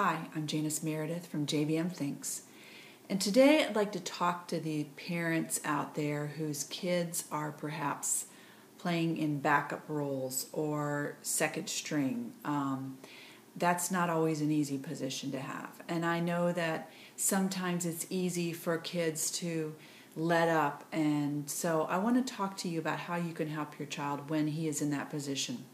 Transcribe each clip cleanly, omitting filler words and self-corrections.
Hi, I'm Janis from JBMTHINKS, and today I'd like to talk to the parents out there whose kids are perhaps playing in backup roles or second string. That's not always an easy position to have, and I know that sometimes it's easy for kids to let up, and so I want to talk to you about how you can help your child when he is in that position.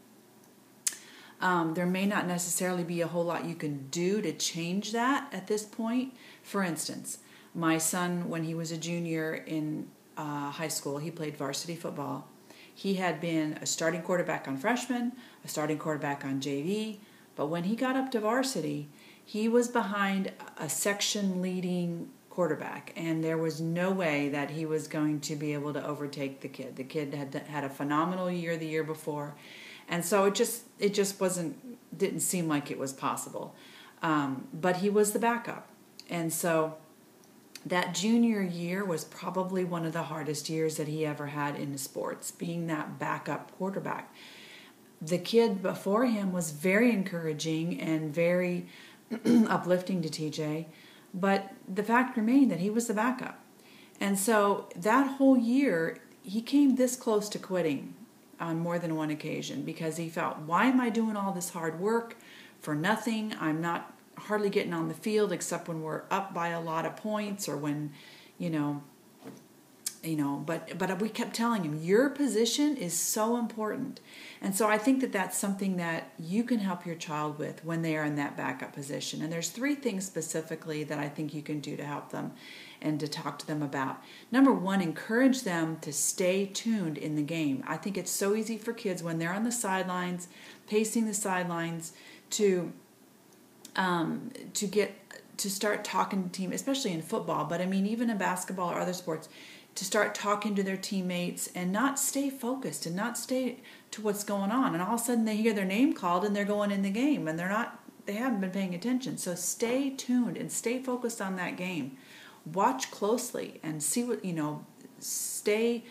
There may not necessarily be a whole lot you can do to change that at this point. For instance, my son, when he was a junior in high school, he played varsity football. He had been a starting quarterback on freshman, a starting quarterback on JV, but when he got up to varsity, he was behind a section leading quarterback, and there was no way that he was going to be able to overtake the kid. The kid had a phenomenal year the year before, and so it just didn't seem like it was possible. But he was the backup, and so that junior year was probably one of the hardest years that he ever had in sports, being that backup quarterback. The kid before him was very encouraging and very uplifting to TJ, but the fact remained that he was the backup. And so that whole year, he came this close to quitting on more than one occasion because he felt, why am I doing all this hard work for nothing? I'm not hardly getting on the field except when we're up by a lot of points or when, but we kept telling him, your position is so important. And so I think that that's something that you can help your child with when they are in that backup position. And there's 3 things specifically that I think you can do to help them and to talk to them about. Number 1, encourage them to stay tuned in the game. I think it's so easy for kids when they're on the sidelines, pacing the sidelines, to start talking to the team, especially in football, but I mean even in basketball or other sports, to start talking to their teammates and not stay focused and not stay to what's going on. And all of a sudden they hear their name called and they're going in the game and they haven't been paying attention. So stay tuned and stay focused on that game. Watch closely and see what, stay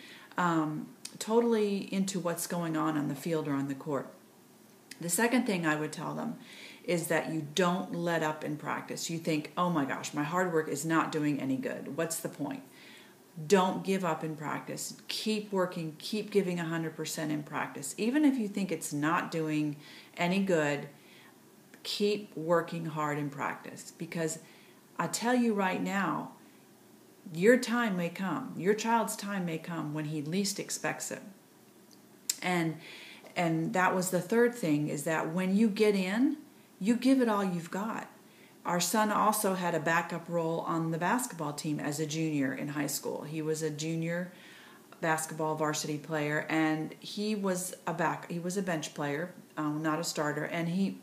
totally into what's going on the field or on the court. The second thing I would tell them is that you don't let up in practice. You think, oh my gosh, my hard work is not doing any good. What's the point? Don't give up in practice. Keep working. Keep giving 100% in practice. Even if you think it's not doing any good, keep working hard in practice. Because I tell you right now, your time may come. Your child's time may come when he least expects it. And that was the third thing, is that when you get in, you give it all you've got. Our son also had a backup role on the basketball team as a junior in high school. He was a junior basketball varsity player, and he was a bench player, not a starter. And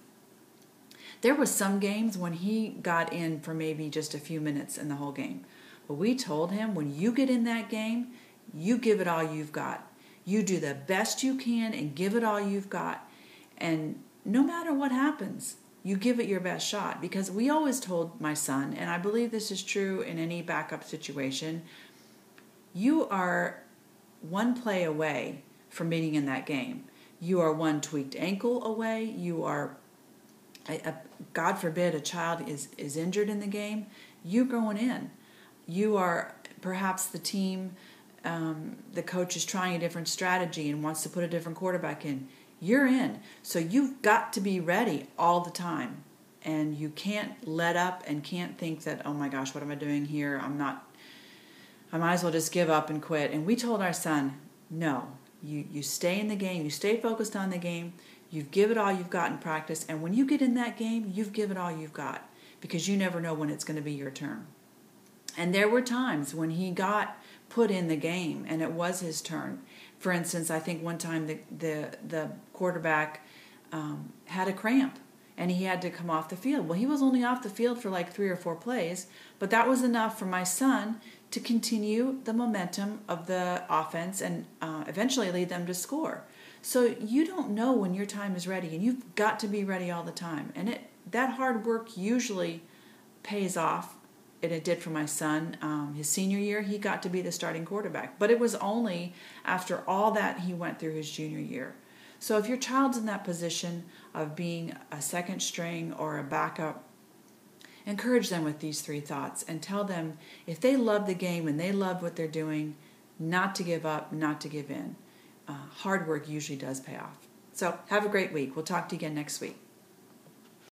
there was some games when he got in for maybe just a few minutes in the whole game. But we told him, when you get in that game, you give it all you've got. You do the best you can and give it all you've got. And no matter what happens, you give it your best shot. Because we always told my son, and I believe this is true in any backup situation, you are one play away from being in that game. You are one tweaked ankle away. You are, God forbid, a child is injured in the game. You going in. You are perhaps the team, the coach is trying a different strategy and wants to put a different quarterback in. You're in. So you've got to be ready all the time. And you can't let up and can't think that, oh my gosh, what am I doing here? I might as well just give up and quit. And we told our son, no, you stay in the game. You stay focused on the game. You give it all you've got in practice. And when you get in that game, you've given all you've got, because you never know when it's going to be your turn. And there were times when he got put in the game and it was his turn. For instance, I think one time the quarterback had a cramp and he had to come off the field. Well, he was only off the field for like 3 or 4 plays, but that was enough for my son to continue the momentum of the offense and eventually lead them to score. So you don't know when your time is ready, and you've got to be ready all the time. And that hard work usually pays off. And it did for my son. His senior year, he got to be the starting quarterback. But it was only after all that he went through his junior year. So if your child's in that position of being a second string or a backup, Encourage them with these 3 thoughts and tell them if they love the game and they love what they're doing, not to give up, not to give in. Hard work usually does pay off. So have a great week. We'll talk to you again next week.